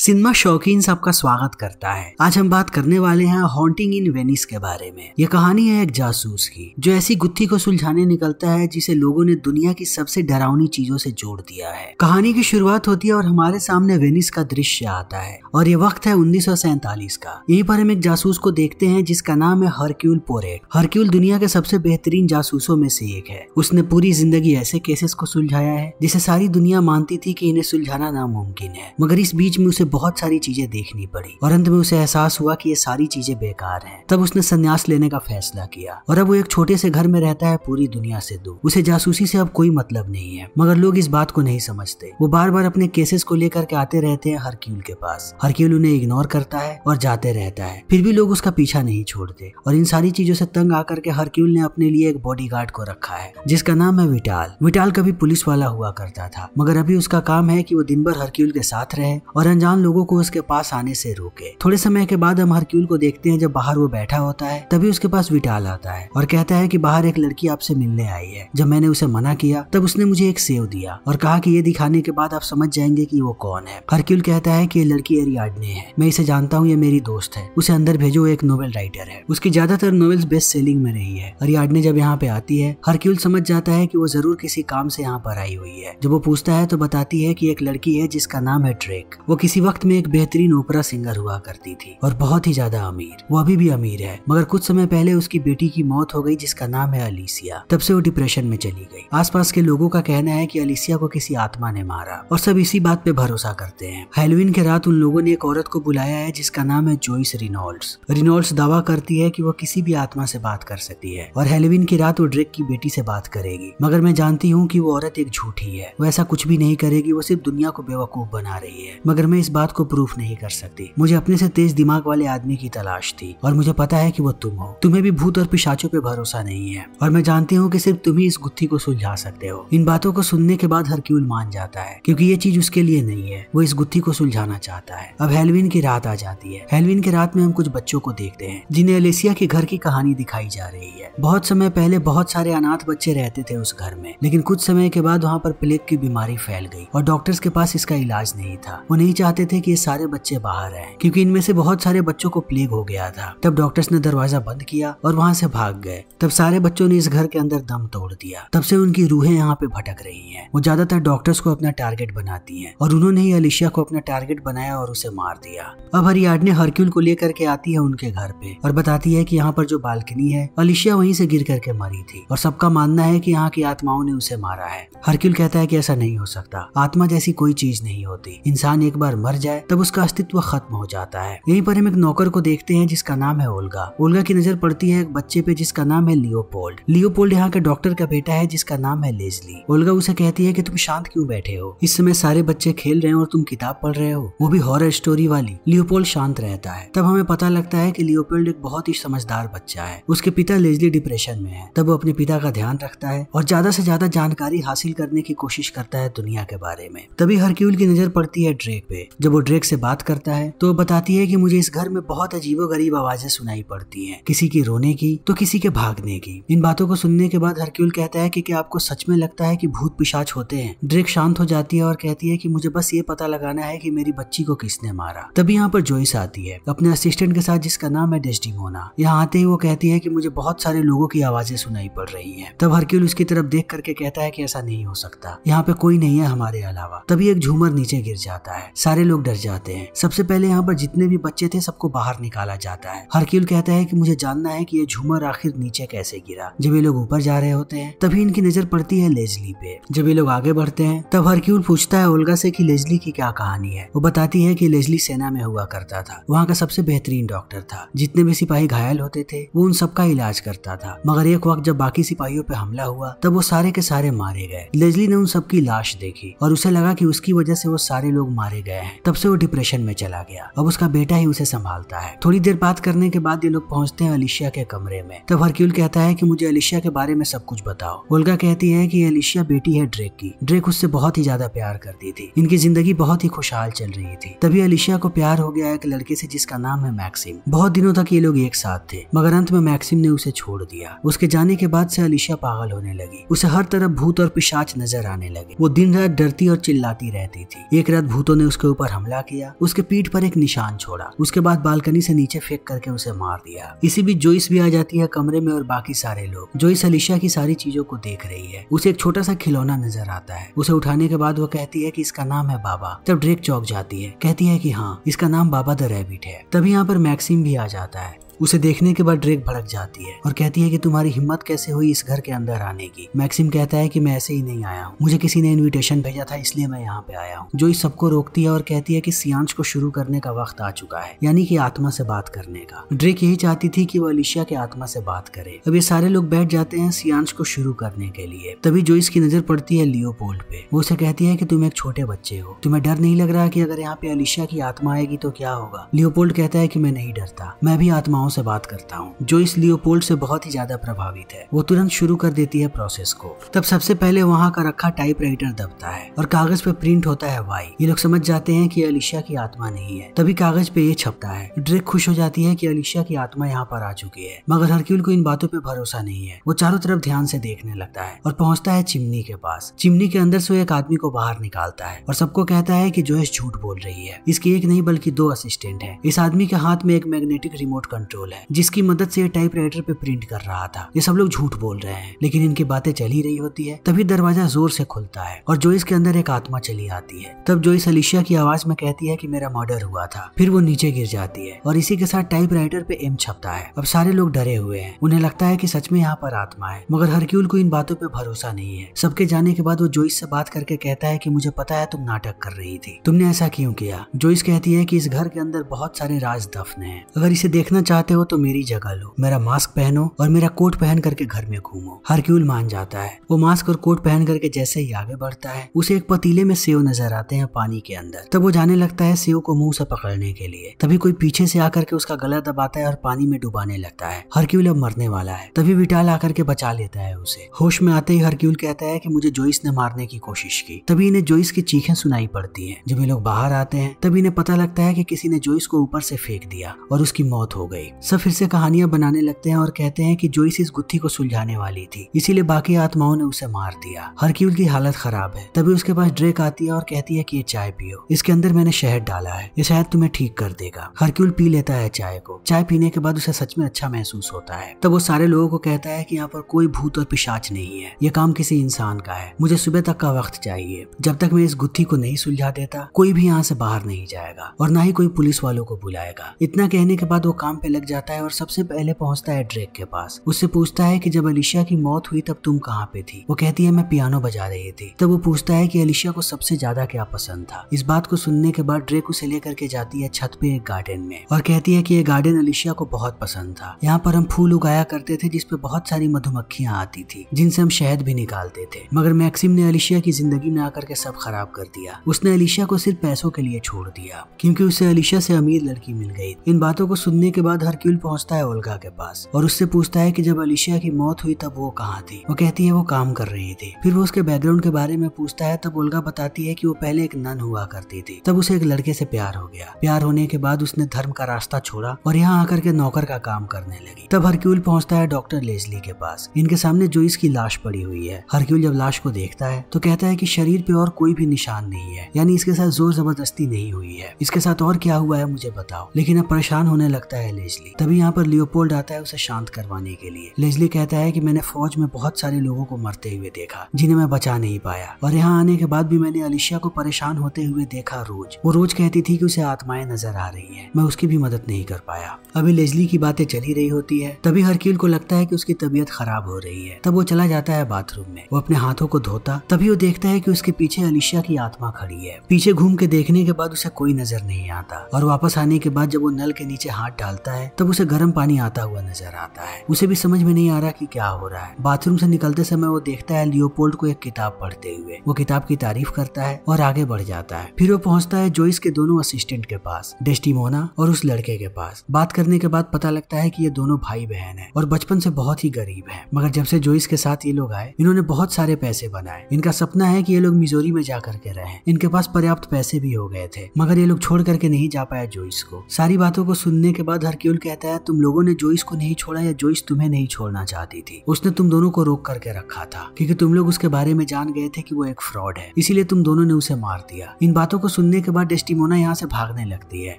Cinema शौकीन सबका स्वागत करता है। आज हम बात करने वाले हैं हॉन्टिंग इन वेनिस के बारे में। यह कहानी है एक जासूस की जो ऐसी गुत्थी को सुलझाने निकलता है जिसे लोगों ने दुनिया की सबसे डरावनी चीजों से जोड़ दिया है। कहानी की शुरुआत होती है और हमारे सामने वेनिस का दृश्य आता है और ये वक्त है 1947 का। यहीं पर हम एक जासूस को देखते हैं जिसका नाम है हरक्यूल पोरेट। हरक्यूल दुनिया के सबसे बेहतरीन जासूसों में से एक है। उसने पूरी जिंदगी ऐसे केसेस को सुलझाया है जिसे सारी दुनिया मानती थी कि इन्हें सुलझाना नामुमकिन है, मगर इस बीच में उसे बहुत सारी चीजें देखनी पड़ी और अंत में उसे एहसास हुआ कि ये सारी चीजें बेकार हैं। तब उसने संन्यास लेने का फैसला किया और अब वो एक छोटे से घर में रहता है पूरी दुनिया से दूर। उसे जासूसी से अब कोई मतलब नहीं है, मगर लोग इस बात को नहीं समझते। वो बार बार अपने केसेस को लेकर के आते रहते हैं हरक्यूल के पास। हरक्यूल उन्हें इग्नोर करता है और जाते रहता है, फिर भी लोग उसका पीछा नहीं छोड़ते और इन सारी चीजों से तंग आकर के हरक्यूल ने अपने लिए एक बॉडीगार्ड को रखा है जिसका नाम है विटाल। विटाल कभी पुलिस वाला हुआ करता था, मगर अभी उसका काम है कि वो दिन भर हरक्यूल के साथ रहे और अनजान लोगों को उसके पास आने से रोके। थोड़े समय के बाद हम हरक्यूल को देखते हैं जब बाहर वो बैठा होता है, तभी उसके पास विटाल आता है और कहता है कि बाहर एक लड़की आपसे मिलने आई है। जब मैंने उसे मना किया तब उसने मुझे एक सेव दिया और कहा कि ये दिखाने के बाद आप समझ जाएंगे कि वो कौन है। हरक्यूल कहता है कि ये लड़की एरियाडने है, मैं इसे जानता हूँ, ये मेरी दोस्त है, उसे अंदर भेजो, एक नोवेल राइटर है। उसकी ज्यादातर नोवेल्स बेस्ट सेलिंग में रही है। एरियाडने जब यहाँ पे आती है, हरक्यूल समझ जाता है कि वो जरूर किसी काम से यहाँ पर आई हुई है। जब वो पूछता है तो बताती है कि एक लड़की है जिसका नाम है ड्रेक। वो किसी वक्त में एक बेहतरीन ओपेरा सिंगर हुआ करती थी और बहुत ही ज्यादा अमीर। वो अभी भी अमीर है, मगर कुछ समय पहले उसकी बेटी की मौत हो गई जिसका नाम है अलीसिया। तब से वो डिप्रेशन में चली गई। आसपास के लोगों का कहना है कि अलीसिया को किसी आत्मा ने मारा और सब इसी बात पे भरोसा करते हैं। हैलोवीन के रात उन लोगों ने एक औरत को बुलाया है जिसका नाम है जोइस रिनॉल्ड्स। रिनॉल्ड्स दावा करती है कि वो किसी भी आत्मा से बात कर सकती है और हैलोवीन की रात वो ड्रेक की बेटी से बात करेगी, मगर मैं जानती हूँ कि वो औरत एक झूठी है। वो ऐसा कुछ भी नहीं करेगी, वो सिर्फ दुनिया को बेवकूफ बना रही है, मगर मैं इस बात को प्रूफ नहीं कर सकती। मुझे अपने से तेज दिमाग वाले आदमी की तलाश थी और मुझे पता है कि वो तुम हो। तुम्हें भी भूत और पिशाचों पे भरोसा नहीं है और मैं जानती हूँ कि सिर्फ तुम ही इस गुत्थी को सुलझा सकते हो। इन बातों को सुनने के बाद हरक्यूल मान जाता है क्योंकि ये चीज उसके लिए नहीं है, वो इस गुत्थी को सुलझाना चाहता है। अब हैलोवीन की रात आ जाती है। हैलोवीन की रात में हम कुछ बच्चों को देखते हैं जिन्हें अलीसिया के घर की कहानी दिखाई जा रही है। बहुत समय पहले बहुत सारे अनाथ बच्चे रहते थे उस घर में, लेकिन कुछ समय के बाद वहाँ पर प्लेग की बीमारी फैल गई और डॉक्टर्स के पास इसका इलाज नहीं था। वो नहीं चाहते थे कि ये सारे बच्चे बाहर आए क्योंकि इनमें से बहुत सारे बच्चों को प्लेग हो गया था। तब डॉक्टर्स ने दरवाजा बंद किया और वहाँ से भाग गए। तब सारे बच्चों ने इस घर के अंदर दम तोड़ दिया। तब से उनकी रूहें यहाँ पे भटक रही हैं। वो ज्यादातर डॉक्टर्स को अपना टारगेट बनाती हैं और उन्होंने ही अलीसिया को अपना टारगेट बनाया और उसे मार दिया। अब एरियाडने हरक्यूल को लेकर के आती है उनके घर पे और बताती है कि यहाँ पर जो बालकनी है, अलीसिया वहीं से गिर करके मरी थी और सबका मानना है कि यहाँ की आत्माओं ने उसे मारा है। हरक्यूल कहता है कि ऐसा नहीं हो सकता, आत्मा जैसी कोई चीज नहीं होती। इंसान एक बार मर जाए तब उसका अस्तित्व खत्म हो जाता है। यहीं पर हम एक नौकर को देखते हैं जिसका नाम है ओल्गा। ओल्गा की नजर पड़ती है एक बच्चे पे जिसका नाम है लियोपोल्ड। लियोपोल्ड यहाँ के डॉक्टर का बेटा है जिसका नाम है लेजली। ओल्गा उसे कहती है कि तुम शांत क्यों बैठे हो, इस समय सारे बच्चे खेल रहे हैं और तुम किताब पढ़ रहे हो, वो भी हॉरर स्टोरी वाली। लियोपोल्ड शांत रहता है। तब हमें पता लगता है कि लियोपोल्ड एक बहुत ही समझदार बच्चा है। उसके पिता लेजली डिप्रेशन में है। तब वो अपने पिता का ध्यान रखता है और ज्यादा से ज्यादा जानकारी हासिल करने की कोशिश करता है दुनिया के बारे में। तभी हरक्यूल की नजर पड़ती है ड्रेक पे। जब वो ड्रेक से बात करता है तो बताती है कि मुझे इस घर में बहुत अजीबोगरीब आवाजें सुनाई पड़ती हैं, किसी की रोने की तो किसी के भागने की। इन बातों को सुनने के बाद हरक्यूल कहता है कि क्या आपको सच में लगता है कि भूत पिशाच होते हैं? ड्रेक शांत हो जाती है और कहती है कि मुझे बस ये पता लगाना है कि मेरी बच्ची को किसने मारा। तभी यहाँ पर जोइस आती है अपने असिस्टेंट के साथ जिसका नाम है डेस्टिमोना। यहाँ आते ही वो कहती है कि मुझे बहुत सारे लोगों की आवाजें सुनाई पड़ रही हैं। तब हरक्यूल उसकी तरफ देख करके कहता है कि ऐसा नहीं हो सकता, यहाँ पे कोई नहीं है हमारे अलावा। तभी एक झूमर नीचे गिर जाता है। सारे लोग डर जाते हैं। सबसे पहले यहाँ पर जितने भी बच्चे थे सबको बाहर निकाला जाता है। हरक्यूल कहता है कि मुझे जानना है कि ये झूमर आखिर नीचे कैसे गिरा। जब ये लोग ऊपर जा रहे होते हैं तभी इनकी नजर पड़ती है लेजली पे। जब ये लोग आगे बढ़ते हैं तब हरक्यूल पूछता है ओल्गा से कि लेजली की क्या कहानी है। वो बताती है कि लेजली सेना में हुआ करता था, वहाँ का सबसे बेहतरीन डॉक्टर था। जितने भी सिपाही घायल होते थे वो उन सबका इलाज करता था, मगर एक वक्त जब बाकी सिपाहियों पे हमला हुआ तब वो सारे के सारे मारे गए। लेजली ने उन सबकी लाश देखी और उसे लगा कि उसकी वजह से वो सारे लोग मारे गए हैं। तब से वो डिप्रेशन में चला गया। अब उसका बेटा ही उसे संभालता है। थोड़ी देर बात करने के बाद ये लोग पहुंचते हैं अलीसिया के कमरे में। तब हरक्यूल कहता है कि मुझे अलीसिया के बारे में सब कुछ बताओ। ओल्गा कहती है कि अलीसिया बेटी है ड्रेक की। ड्रेक उससे बहुत ही ज्यादा प्यार करती थी। इनकी जिंदगी बहुत ही खुशहाल चल रही थी। तभी अलीसिया को प्यार हो गया एक लड़के से जिसका नाम है मैक्सिम। बहुत दिनों तक ये लोग एक साथ थे, मगर अंत में मैक्सिम ने उसे छोड़ दिया। उसके जाने के बाद से अलीसिया पागल होने लगी। उसे हर तरफ भूत और पिशाच नजर आने लगे। वो दिन रात डरती और चिल्लाती रहती थी। एक रात भूतों ने उसके ऊपर हमला किया, उसके पीठ पर एक निशान छोड़ा, उसके बाद बालकनी से नीचे फेंक करके उसे मार दिया। इसी बीच जोइस भी आ जाती है कमरे में और बाकी सारे लोग। जोइस अलीशा की सारी चीजों को देख रही है। उसे एक छोटा सा खिलौना नजर आता है। उसे उठाने के बाद वो कहती है कि इसका नाम है बाबा। तब ड्रेक चौंक जाती है, कहती है कि हाँ, इसका नाम बाबा द रैबिट है। तभी यहाँ पर मैक्सिम भी आ जाता है। उसे देखने के बाद ड्रेक भड़क जाती है और कहती है कि तुम्हारी हिम्मत कैसे हुई इस घर के अंदर आने की। मैक्सिम कहता है कि मैं ऐसे ही नहीं आया हूँ, मुझे किसी ने इनविटेशन भेजा था इसलिए मैं यहाँ पे आया हूँ। जो इस सबको रोकती है और कहती है कि सियांश को शुरू करने का वक्त आ चुका है, यानी कि आत्मा से बात करने का। ड्रेक यही चाहती थी कि वो अलीशा के आत्मा से बात करे। अब ये सारे लोग बैठ जाते हैं सियांश को शुरू करने के लिए। तभी जोइस की नजर पड़ती है लियोपोल्ड पे। वो उसे कहती है कि तुम एक छोटे बच्चे हो, तुम्हें डर नहीं लग रहा कि अगर यहाँ पे अलीशा की आत्मा आएगी तो क्या होगा। लियोपोल्ड कहता है कि मैं नहीं डरता, मैं भी आत्माओं से बात करता हूँ। जोइस लियोपोल्ड से बहुत ही ज्यादा प्रभावित है। वो तुरंत शुरू कर देती है प्रोसेस को। तब सबसे पहले वहाँ का रखा टाइपराइटर दबता है और कागज पे प्रिंट होता है वाई। ये लोग समझ जाते हैं कि अलीशा की आत्मा नहीं है। तभी कागज पे ये छपता है। ड्रेक खुश हो जाती है कि अलीशा की आत्मा यहाँ पर आ चुकी है, मगर हरक्यूल को इन बातों पे भरोसा नहीं है। वो चारों तरफ ध्यान से देखने लगता है और पहुंचता है चिमनी के पास। चिमनी के अंदर से एक आदमी को बाहर निकालता है और सबको कहता है कि जोइस झूठ बोल रही है। इसकी एक नहीं बल्कि 2 असिस्टेंट है। इस आदमी के हाथ में एक मैग्नेटिक रिमोट कंट्रोल है जिसकी मदद से टाइपराइटर पे प्रिंट कर रहा था। ये सब लोग झूठ बोल रहे हैं, लेकिन इनकी बातें चल ही रही होती है। तभी दरवाजा जोर से खुलता है और जोइस के अंदर एक आत्मा चली आती है। तब जोइस अलीशा की आवाज में कहती है कि मेरा मर्डर हुआ था। फिर वो नीचे गिर जाती है और इसी के साथ टाइपराइटर पे एम छपता है। अब सारे लोग डरे हुए हैं। उन्हें लगता है कि सच में यहाँ पर आत्मा है, मगर हरक्यूल को इन बातों पे भरोसा नहीं है। सबके जाने के बाद वो जोइस से बात करके कहता है कि मुझे पता है तुम नाटक कर रही थी, तुमने ऐसा क्यों किया। जोइस कहती है कि इस घर के अंदर बहुत सारे राज दफन हैं, अगर इसे देखना चाहते हो तो मेरी जगह लो, मेरा मास्क पहनो और मेरा कोट पहन करके घर में घूमो। हरक्यूल मान जाता है। वो मास्क और कोट पहन करके जैसे ही आगे बढ़ता है, उसे एक पतीले में सेव नजर आते हैं पानी के अंदर। तब वो जाने लगता है सेव को मुंह से पकड़ने के लिए। तभी कोई पीछे से आकर के उसका गला दबाता है और पानी में डुबाने लगता है। हरक्यूल अब मरने वाला है। तभी विटाल आकर के बचा लेता है उसे। होश में आते ही हरक्यूल कहता है कि मुझे जोइस ने मारने की कोशिश की। तभी इन्हें जोइस की चीखें सुनाई पड़ती है। जब ये लोग बाहर आते हैं तभी इन्हें पता लगता है कि किसी ने जोइस को ऊपर से फेंक दिया और उसकी मौत हो गई। सब फिर से कहानियां बनाने लगते हैं और कहते हैं कि जोइस इस गुत्थी को सुलझाने वाली थी, इसीलिए बाकी आत्माओं ने उसे मार दिया। हरक्यूल की हालत खराब है। तभी उसके पास ड्रेक आती है और कहती है कि ये चाय पियो, इसके अंदर मैंने शहद डाला है, ये शायद तुम्हें ठीक कर देगा। हरक्यूल पी लेता है चाय को। चाय पीने के बाद उसे सच में अच्छा महसूस होता है। तब वो सारे लोगों को कहता है कि यहाँ पर कोई भूत और पिशाच नहीं है, ये काम किसी इंसान का है। मुझे सुबह तक का वक्त चाहिए। जब तक मैं इस गुत्थी को नहीं सुलझा देता कोई भी यहाँ से बाहर नहीं जाएगा और ना ही कोई पुलिस वालों को बुलाएगा। इतना कहने के बाद वो काम पे लग जाता है और सबसे पहले पहुंचता है ड्रेक के पास। उससे पूछता है कि जब अलीशा की मौत हुई तब तुम कहाँ पे थी। वो कहती है मैं पियानो बजा रही थी। तब वो पूछता है कि अलीशा को सबसे ज्यादा क्या पसंद था। इस बात को सुनने के बाद ड्रेक उसे लेकर के जाती है छत पे एक गार्डन में और कहती है कि ये गार्डन अलीशा को बहुत पसंद था। यहाँ पर हम फूल उगाया करते थे जिसपे बहुत सारी मधुमक्खियां आती थी जिनसे हम शहद भी निकालते थे, मगर मैक्सिम ने अलीशा की जिंदगी में आकर के सब खराब कर दिया। उसने अलीशा को सिर्फ पैसों के लिए छोड़ दिया क्योंकि उसे अलीशा से अमीर लड़की मिल गई। इन बातों को सुनने के बाद हरक्यूल पहुंचता है ओल्गा के पास और उससे पूछता है कि जब अलीशा की मौत हुई तब वो कहाँ थी। वो कहती है वो काम कर रही थी। फिर वो उसके बैकग्राउंड के बारे में पूछता है। तब ओल्गा बताती है कि वो पहले एक नन हुआ करती थी। तब उसे एक लड़के से प्यार हो गया। प्यार होने के बाद उसने धर्म का रास्ता छोड़ा और यहाँ आकर के नौकर का काम करने लगी। तब हरक्यूल पहुंचता है डॉक्टर लेस्ली के पास। इनके सामने जोइस की लाश पड़ी हुई है। हरक्यूल जब लाश को देखता है तो कहता है कि शरीर पे और कोई भी निशान नहीं है, यानी इसके साथ जोर जबरदस्ती नहीं हुई है। इसके साथ और क्या हुआ है मुझे बताओ। लेकिन अब परेशान होने लगता है लेस्ली। तभी यहाँ पर लियोपोल्ड आता है उसे शांत करवाने के लिए। लेस्ली कहता है कि मैंने फौज में बहुत सारे लोगों को मरते हुए देखा जिन्हें मैं बचा नहीं पाया, और यहाँ आने के बाद भी मैंने अलीशा को परेशान होते हुए देखा रोज। वो रोज कहती थी कि उसे आत्माएं नजर आ रही हैं, मैं उसकी भी मदद नहीं कर पाया। अभी लेस्ली की बातें चली रही होती है। तभी हरक्यूल को लगता है कि उसकी तबीयत खराब हो रही है। तब वो चला जाता है बाथरूम में। वो अपने हाथों को धोता। तभी वो देखता है कि उसके पीछे अलीशा की आत्मा खड़ी है। पीछे घूम के देखने के बाद उसे कोई नजर नहीं आता और वापस आने के बाद जब वो नल के नीचे हाथ डालता है तब उसे गर्म पानी आता हुआ नजर आता है। उसे भी समझ में नहीं आ रहा कि क्या हो रहा है। बाथरूम से निकलते समय वो देखता है लियोपोल्ड को एक किताब पढ़ते हुए। वो किताब की तारीफ करता है और आगे बढ़ जाता है। फिर वो पहुंचता है जोइस के दोनों असिस्टेंट के पास, डेस्टिमोना और उस लड़के के पास। बात करने के बाद पता लगता है कि ये दोनों भाई बहन हैं और बचपन से बहुत ही गरीब हैं, मगर जब से जोइस के साथ ये लोग आए इन्होंने बहुत सारे पैसे बनाए। इनका सपना है कि ये लोग मिजोरी में जा करके रहें। इनके पास पर्याप्त पैसे भी हो गए थे, मगर ये लोग छोड़ करके नहीं जा पाए जोइस को। सारी बातों को सुनने के बाद हरक्यूल कहता है तुम लोगों ने जोइस को नहीं छोड़ा या जोइस तुम्हें नहीं छोड़ना चाहती थी, उसने तुम दोनों को रोक करके रखा था क्योंकि तुम लोग उसके बारे में जान गए थे कि वो एक फ्रॉड है, इसीलिए तुम दोनों ने उसे मार दिया। इन बातों को सुनने के बाद डेस्टिमोना यहाँ से भागने लगती है।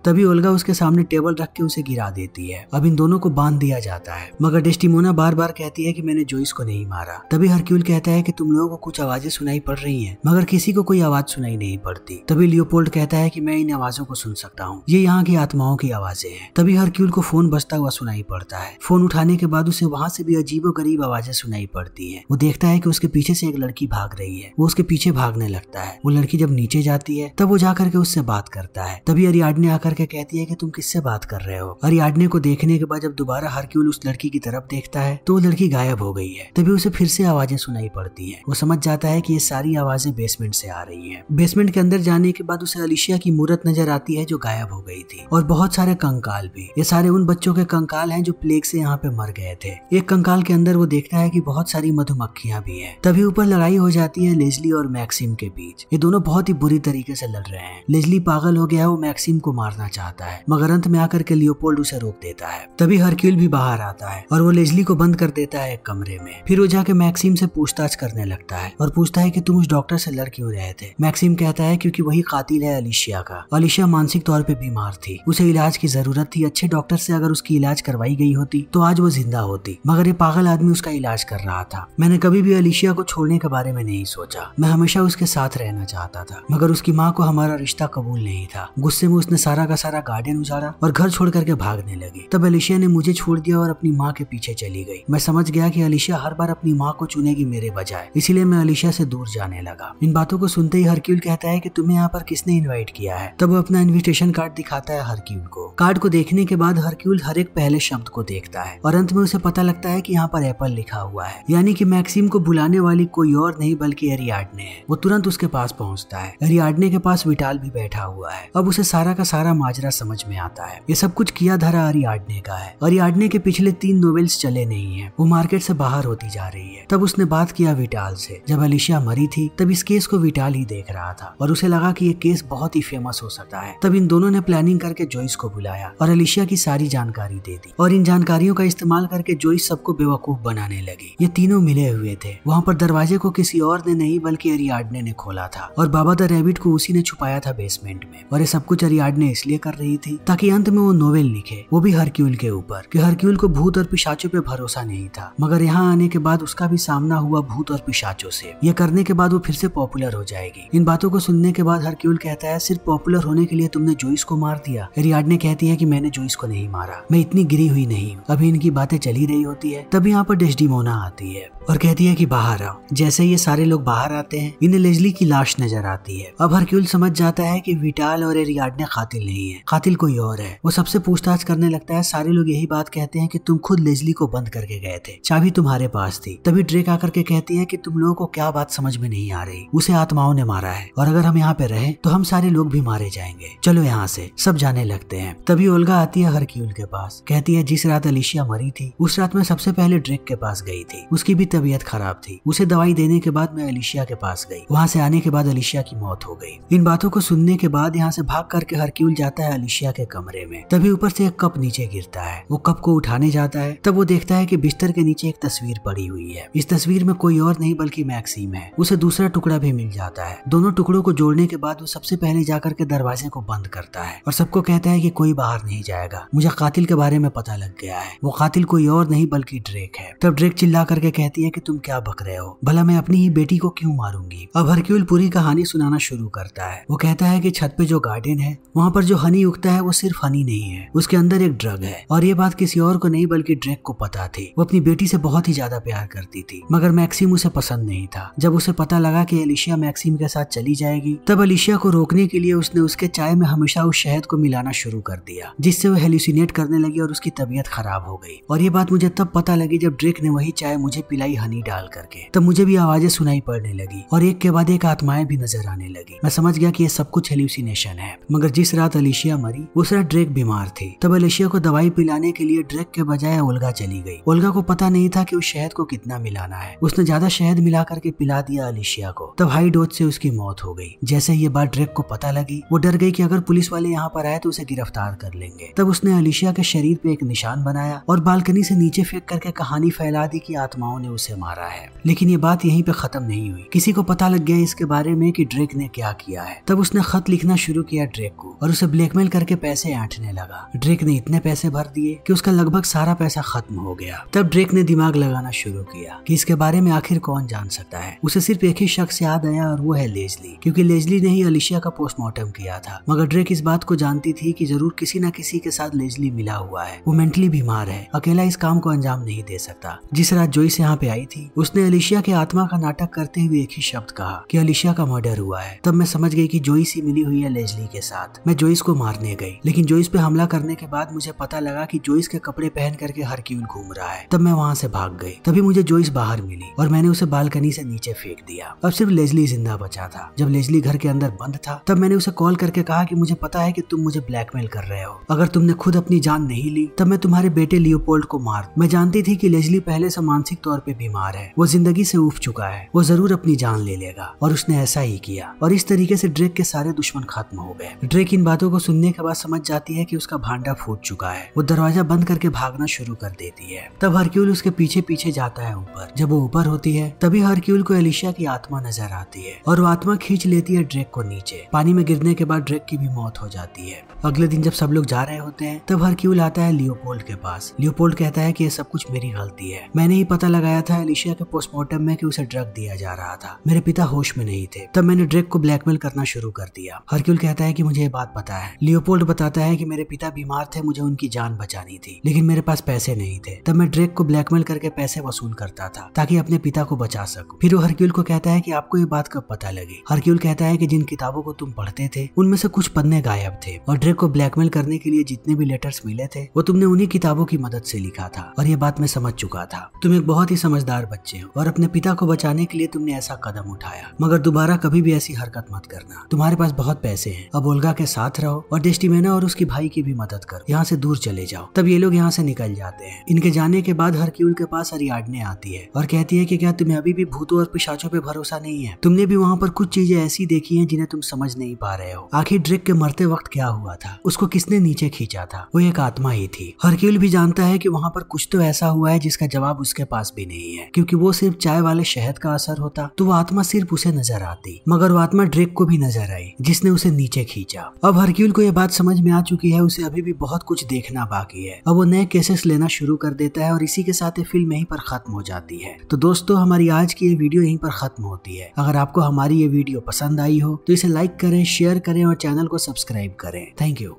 तभी ओल्गा उसके सामने टेबल रख के उसे गिरा देती है। अब इन दोनों को बांध दिया जाता है, मगर डेस्टिमोना बार बार कहती है कि मैंने जोइस को नहीं मारा। तभी हरक्यूल कहता है कि तुम लोगों को कुछ आवाजें सुनाई पड़ रही हैं, मगर किसी को कोई आवाज सुनाई नहीं पड़ती। तभी लियोपोल्ड कहता है कि मैं इन आवाजों को सुन सकता हूँ, ये यहाँ की आत्माओं की आवाजें हैं। तभी हरक्यूल को फोन बजता हुआ सुनाई पड़ता है। फोन उठाने के बाद उसे वहाँ से भी अजीबोगरीब आवाजें सुनाई पड़ती हैं। वो देखता है कि उसके पीछे से एक लड़की भाग रही है। वो उसके पीछे भागने लगता है। वो लड़की जब नीचे जाती है तब वो जाकर के उससे बात करता है। तभी अरियाडने आकर के कहती है कि तुम किससे बात कर रहे हो। अरियाडने को देखने के बाद जब दोबारा हरक्यूल उस लड़की की तरफ देखता है तो वो लड़की गायब हो गई है। तभी उसे फिर से आवाजें सुनाई पड़ती है। वो समझ जाता है कि ये सारी आवाजें बेसमेंट से आ रही है। बेसमेंट के अंदर जाने के बाद उसे अलिशिया की मूर्त नजर आती है जो गायब हो गई थी, और बहुत सारे कंकाल भी। ये सारे उन बच्चों के कंकाल हैं जो प्लेग से यहाँ पे मर गए थे। एक कंकाल के अंदर वो देखता है कि बहुत सारी मधुमक्खियां भी हैं। तभी ऊपर लड़ाई हो जाती है लेज़ली और मैक्सिम के बीच। ये दोनों बहुत ही बुरी तरीके से लड़ रहे हैं। लेज़ली पागल हो गया है, वो मैक्सिम को मारना चाहता है, मगर अंत में आकर के लियोपोल्ड उसे रोक देता है। तभी हरक्यूल भी बाहर आता है और वो लेज़ली को बंद कर देता है एक कमरे में। फिर वो जाके मैक्सिम से पूछताछ करने लगता है और पूछता है कि तुम उस डॉक्टर से लड़ क्यों रहे थे। मैक्सिम कहता है क्योंकि वही कातिल है अलिशिया का। अलिशिया मानसिक तौर पे बीमार थी, उसे इलाज की जरूरत थी। अच्छे डॉक्टर से अगर उसकी इलाज करवाई गई होती तो आज वो जिंदा होती, मगर ये पागल आदमी उसका इलाज कर रहा था। मैंने कभी भी अलिशिया को छोड़ने के बारे में नहीं सोचा। मैं हमेशा उसके साथ रहना चाहता था, मगर उसकी माँ को हमारा रिश्ता कबूल नहीं था। गुस्से में उसने सारा का सारा गार्डन उजाड़ा और घर छोड़ करके भागने लगी। तब अलिशिया ने मुझे छोड़ दिया और अपनी माँ के पीछे चली गई। मैं समझ गया कि अलिशिया हर बार अपनी माँ को चुनेगी मेरे बजाय, इसीलिए मैं अलिशिया से दूर जाने लगा। इन बातों को सुनते ही हरक्यूल कहता है कि तुम्हें यहाँ पर किसने इन्वाइट किया है। तब वो अपना इन्विटेशन कार्ड दिखाता है हरक्यूल को। कार्ड को देखने के बाद हरक्यूल हर एक पहले शब्द को देखता है और अंत में उसे पता लगता है कि यहाँ पर एप्पल लिखा हुआ है, यानी कि मैक्सिम को बुलाने वाली कोई और नहीं बल्कि अरियाडने है। वो तुरंत उसके पास पहुंचता है। अरियाडने के पास विटाल भी बैठा हुआ है। अब उसे सारा का सारा माजरा समझ में आता है। ये सब कुछ किया धरा अरियाडने का है। अरियाडने के पिछले 3 नोवेल्स चले नहीं है, वो मार्केट से बाहर होती जा रही है। तब उसने बात किया विटाल से। जब अलिशिया मरी थी तब इस केस को विटाल ही देख रहा था और उसे लगा कि ये केस बहुत ही फेमस हो सकता है। तब इन दोनों ने प्लानिंग करके जोइस को बुलाया और अलिशिया की सारी जानकारी दे दी, और इन जानकारियों का इस्तेमाल करके जोइस सबको बेवकूफ बनाने लगी। ये तीनों मिले हुए थे। वहाँ पर दरवाजे को किसी और ने नहीं बल्कि अरियाडने ने खोला था, और बाबा द रैबिट को उसी ने छुपाया था बेसमेंट में। और ये सब कुछ अरियाडने इसलिए कर रही थी ताकि अंत में वो नोवेल लिखे, वो भी हरक्यूल के ऊपर, कि हरक्यूल को भूत और पिशाचों पे भरोसा नहीं था, मगर यहाँ आने के बाद उसका भी सामना हुआ भूत और पिशाचों से। ये करने के बाद वो फिर से पॉपुलर हो जाएगी। इन बातों को सुनने के बाद हरक्यूल कहता है सिर्फ पॉपुलर होने के लिए तुमने जोइस को मार दिया। अरियाडने कहती है कि मैंने जोइस को नहीं मारा, मैं इतनी गिरी हुई नहीं हूँ। अभी इनकी बातें चली रही होती है, तभी यहाँ पर डेस्डिमोना आती है और कहती है कि बाहर आओ। जैसे ये सारे लोग बाहर आते हैं, इन्हें लेज़ली की लाश नजर आती है। अब हरक्यूल समझ जाता है कि विटाल और अरियाडने कातिल नहीं है, कातिल कोई और है। वो सबसे पूछताछ करने लगता है। सारे लोग यही बात कहते हैं कि तुम खुद लेज़ली को बंद करके गए थे, चाबी तुम्हारे पास थी। तभी ड्रेक आकर के कहती है कि तुम लोगों को क्या बात समझ में नहीं आ रही, उसे आत्माओं ने मारा है, और अगर हम यहाँ पे रहे तो हम सारे लोग भी मारे जाएंगे। चलो यहाँ से। सब जाने लगते हैं। तभी ओल्गा आती है हरक्यूल के पास, कहती है जिस रात अलिशिया मरी थी उस रात मैं सबसे पहले ड्रेक के पास गई थी। उसकी भी तबीयत खराब थी। उसे दवाई देने के बाद मैं अलिशिया के पास गई। वहाँ से आने के बाद अलिशिया की मौत हो गई। इन बातों को सुनने के बाद यहाँ से भाग करके हरक्यूल जाता है अलिशिया के कमरे में। तभी ऊपर से एक कप नीचे गिरता है। वो कप को उठाने जाता है, तब वो देखता है कि बिस्तर के नीचे एक तस्वीर पड़ी हुई है। इस तस्वीर में कोई और नहीं बल्कि मैक्सिम है। उसे दूसरा टुकड़ा भी मिल जाता है। दोनों टुकड़ों को जोड़ने के बाद वो सबसे पहले जाकर के दरवाजे को बंद करता है और सबको कहता है कि कोई बाहर नहीं जाएगा। मुझे कातिल के बारे में पता लग गया है। वो कातिल कोई और नहीं बल्कि ड्रेक है। तब ड्रेक चिल्ला करके कहती है कि तुम क्या बक रहे हो, भला मैं अपनी ही बेटी को क्यों मारूंगी। अब हरक्यूल पूरी कहानी सुनाना शुरू करता है। वो कहता है कि छत पे जो गार्डन है वहाँ पर जो हनी उगता है वो सिर्फ हनी नहीं है, उसके अंदर एक ड्रग है, और ये बात किसी और को नहीं बल्कि ड्रेक को पता थी। वो अपनी बेटी से बहुत ही ज्यादा प्यार करती थी, मगर मैक्सिम उसे पसंद नहीं था। जब उसे पता लगा कि अलिशिया मैक्सिम के साथ चली जाएगी, तब अलिशिया को रोकने के लिए उसने उसके चाय में हमेशा उस शहद को मिलाना शुरू कर दिया, जिससे वो हेलुसिनेट करने लगी और उसकी तबीयत खराब हो गई। और ये बात मुझे तब पता लगी जब ड्रेक ने वही चाय मुझे पिलाई हनी डाल करके। तब मुझे भी आवाजें सुनाई पड़ने लगी और एक के बाद एक आत्माएं भी नजर आने लगी। मैं समझ गया कि ये सब कुछ हेलुसिनेशन है। मगर जिस रात अलिशिया मरी उस रात ड्रेक बीमार थी। तब अलिशिया को दवाई पिलाने के लिए ड्रेक के बजाय ओल्गा चली गई। ओल्गा को पता नहीं था कि उस शहद को कितना मिलाना है। उसने ज्यादा शहद मिला करके पिला दिया अलिशिया को। तब हाई डोज से उसकी मौत हो गई। जैसे ये बात ड्रेक को पता लगी, वो डर गई कि अगर पुलिस वाले यहाँ पर आए तो उसे गिरफ्तार कर लेंगे। तब उसने अलिशिया के शरीर पे एक निशान बनाया और बालकनी से नीचे फेंक करके कहानी फैला दी कि आत्माओं ने उसे मारा है। लेकिन ये बात यहीं पे खत्म नहीं हुई। किसी को पता लग गया इसके बारे में कि ड्रेक ने क्या किया है। तब उसने खत लिखना शुरू किया ड्रेक को और उसे ब्लैकमेल करके पैसे ऐंठने लगा। ड्रेक ने इतने पैसे भर दिए कि उसका लगभग सारा पैसा खत्म हो गया। तब ड्रेक ने दिमाग लगाना शुरू किया कि इसके बारे में आखिर कौन जान सकता है। उसे सिर्फ एक ही शख्स याद आया और वो है लेजली, क्योंकि लेजली ने ही अलिशिया का पोस्टमार्टम किया था। मगर ड्रेक इस बात को जानती थी कि जरूर किसी न किसी के साथ लेजली मिला हुआ है। वो मेंटली बीमार है, अकेला इस काम को अंजाम नहीं दे सकता। जिस रात जोइस यहाँ पे आई थी उसने अलिशिया के आत्मा का नाटक करते हुए एक ही शब्द कहा कि अलिशिया का मर्डर हुआ है। तब मैं समझ गई कि जोइस ही मिली हुई है लेजली के साथ। मैं जोइस को मारने गई, लेकिन जोइस पे हमला करने के बाद मुझे पता लगा कि जोइस के कपड़े पहन करके हरक्यूल घूम रहा है। तब मैं वहाँ से भाग गई। तभी मुझे जोइस बाहर मिली और मैंने उसे बालकनी से नीचे फेंक दिया। अब सिर्फ लेजली जिंदा बचा था। जब लेजली घर के अंदर बंद था तब मैंने उसे कॉल करके कहा कि मुझे पता है कि तुम मुझे ब्लैकमेल कर रहे हो। अगर तुमने खुद अपनी जान नहीं ली तब मैं तुम्हारे बेटे लियोपोल्ड को मार। मैं जानती थी कि लेजली पहले से मानसिक तौर पे बीमार है, वो जिंदगी से उब चुका है, वो जरूर अपनी जान ले लेगा। और उसने ऐसा ही किया और इस तरीके से ड्रेक के सारे दुश्मन खत्म हो गए। ड्रेक इन बातों को सुनने के बाद समझ जाती है कि उसका भांडा फूट चुका है। वो दरवाजा बंद करके भागना शुरू कर देती है। तब हरक्यूल उसके पीछे पीछे जाता है ऊपर। जब वो ऊपर होती है तभी हरक्यूल को अलिशिया की आत्मा नजर आती है और वो आत्मा खींच लेती है ड्रेक को नीचे। पानी में गिरने के बाद ड्रेक की भी मौत हो जाती है। अगले दिन जब सब लोग जा रहे होते हैं तब हरक्यूल आता है लियोपोल्ड के पास। लियोपोल्ड कहता है कि ये सब कुछ मेरी गलती है, मैंने ही पता लगाया था अलिशिया के पोस्टमार्टम में कि उसे ड्रग दिया जा रहा था। मेरे पिता होश में नहीं थे। तब मैंने ड्रेक को ब्लैकमेल करना शुरू कर दिया। हरक्यूल कहता है कि मुझे ये बात पता है। लियोपोल्ड बताता है कि मेरे पिता बीमार थे, मुझे उनकी जान बचानी थी, लेकिन मेरे पास पैसे नहीं थे। तब मैं ड्रेक को ब्लैकमेल करके पैसे वसूल करता था ताकि अपने पिता को बचा सकूं। फिर वो हरक्यूल को कहता है कि आपको ये बात कब पता लगी। हरक्यूल कहता है कि जिन किताबों को तुम पढ़ते थे उनमें से कुछ पन्ने गायब थे और ड्रेक को ब्लैकमेल करने के लिए जितने भी लेटर्स मिले थे वो तुमने उन्हीं किताबों की मदद से लिखा था। और ये बात मैं समझ चुका था। तुम एक बहुत ही समझदार बच्चे हो और अपने पिता को बचाने के लिए तुमने ऐसा कदम उठाया, मगर दोबारा कभी भी ऐसी हरकत मत करना। तुम्हारे पास बहुत पैसे हैं, अब ओल्गा के साथ रहो और डेस्टिमेना और उसकी भाई की भी मदद करो। यहाँ से दूर चले जाओ। तब ये लोग यहाँ से निकल जाते हैं। इनके जाने के बाद हरक्यूल के पास अरियाडने आती है और कहती है कि क्या तुम्हें अभी भी भूतों और पिशाचों पे भरोसा नहीं है? तुमने भी वहाँ पर कुछ चीजें ऐसी देखी हैं जिन्हें तुम समझ नहीं पा रहे हो। आखिर ड्रेक के मरते वक्त क्या हुआ था? उसको किसने नीचे खींचा था? वो एक आत्मा ही थी। हरक्यूल भी जानता है कि वहाँ पर कुछ तो ऐसा हुआ है जिसका जवाब उसके पास भी नहीं है, क्योंकि वो सिर्फ चाय वाले शहद का असर होता तो वो आत्मा सिर्फ उसे नजर आती, मगर वो आत्मा ड्रेक को भी नजर आई जिसने उसे नीचे खींचा। अब हरक्यूल को ये बात समझ में आ चुकी है, उसे अभी भी बहुत कुछ देखना बाकी है। अब वो नए केसेस लेना शुरू कर देता है और इसी के साथ ये फिल्म यहीं पर खत्म हो जाती है। तो दोस्तों, हमारी आज की ये वीडियो यहीं पर खत्म होती है। अगर आपको हमारी ये वीडियो पसंद आई हो तो इसे लाइक करें, शेयर करें और चैनल को सब्सक्राइब करें। Thank you.